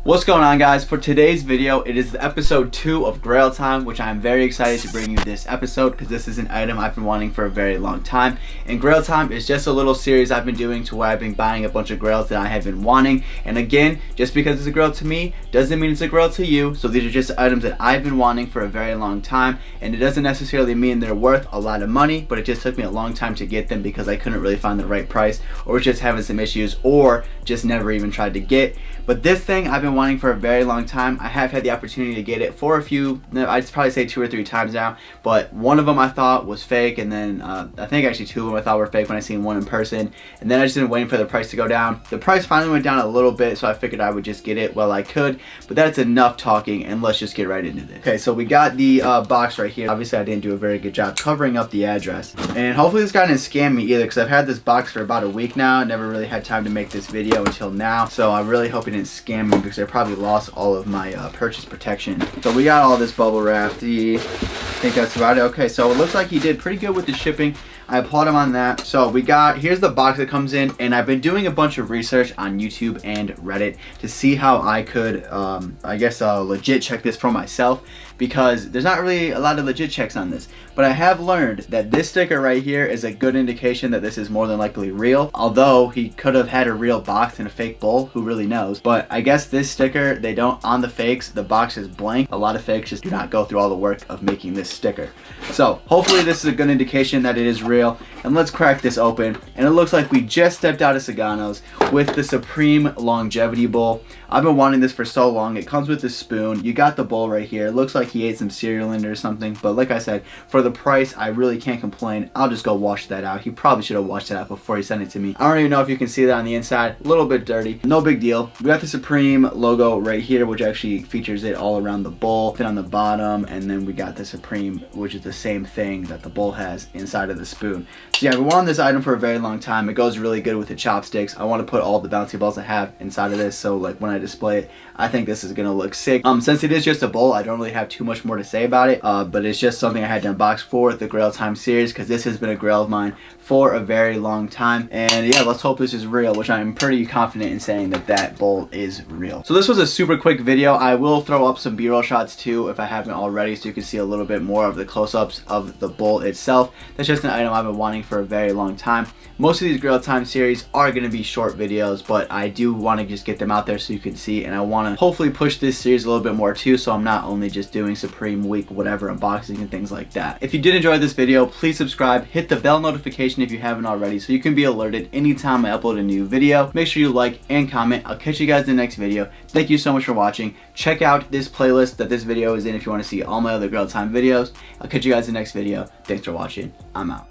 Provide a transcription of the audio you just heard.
What's going on, guys? For today's video, it is episode 2 of Grail time, which I'm very excited to bring you this episode because this is an item I've been wanting for a very long time. And Grail time is just a little series I've been doing to where I've been buying a bunch of grails that I have been wanting. And again, just because it's a grail to me doesn't mean it's a grail to you. So these are just items that I've been wanting for a very long time, and it doesn't necessarily mean they're worth a lot of money, but it just took me a long time to get them because I couldn't really find the right price, or was just having some issues, or just never even tried to get. But this thing I've been wanting for a very long time. I have had the opportunity to get it for a few, I'd probably say 2 or 3 times now, but one of them I thought was fake, and then I think actually 2 of them I thought were fake when I seen one in person, and then I just been waiting for the price to go down. The price finally went down a little bit, so I figured I would just get it while I could, but that's enough talking, and let's just get right into this. Okay, so we got the box right here. Obviously I didn't do a very good job covering up the address, and hopefully this guy didn't scam me either, because I've had this box for about a week now. Never really had time to make this video until now, so I really hope he didn't scam me because I probably lost all of my purchase protection. So we got all this bubble wrap. I think that's about it. Okay, so it looks like he did pretty good with the shipping. I applaud him on that. So here's the box that comes in, and I've been doing a bunch of research on YouTube and Reddit to see how I could, I guess, legit check this for myself, because there's not really a lot of legit checks on this. But I have learned that this sticker right here is a good indication that this is more than likely real, although he could have had a real box and a fake bowl, who really knows. But I guess this sticker, they don't, on the fakes, the box is blank. A lot of fakes just do not go through all the work of making this sticker. So hopefully this is a good indication that it is real. And let's crack this open, and it looks like we just stepped out of Sagano's with the Supreme Longevity Bowl. I've been wanting this for so long. It comes with a spoon. You got the bowl right here. It looks like he ate some cereal in it or something, but like I said, for the price, I really can't complain. I'll just go wash that out. He probably should have washed that out before he sent it to me. I don't even know if you can see that on the inside. A little bit dirty. No big deal. We got the Supreme logo right here, which actually features it all around the bowl, fit on the bottom, and then we got the Supreme, which is the same thing that the bowl has inside of the spoon. So yeah, we wanted this item for a very long time. It goes really good with the chopsticks. I want to put all the bouncy balls I have inside of this, so like when I display it, I think this is gonna look sick. Since it is just a bowl, I don't really have too much more to say about it, but it's just something I had to unbox for the Grail time series, because this has been a grail of mine for a very long time. And yeah, let's hope this is real, which I'm pretty confident in saying that that bowl is real. So this was a super quick video. I will throw up some B-roll shots too if I haven't already, so you can see a little bit more of the close-ups of the bowl itself. That's just an item I've been wanting for a very long time. Most of these Grail time series are going to be short videos, but I do want to just get them out there so you can see, and I want to hopefully push this series a little bit more too, so I'm not only just doing Supreme week whatever unboxing and things like that. If you did enjoy this video, please subscribe, hit the bell notification if you haven't already, so you can be alerted anytime I upload a new video. Make sure you like and comment. I'll catch you guys in the next video. Thank you so much for watching. Check out this playlist that this video is in if you want to see all my other Grail time videos. I'll catch you guys in the next video. Thanks for watching. I'm out.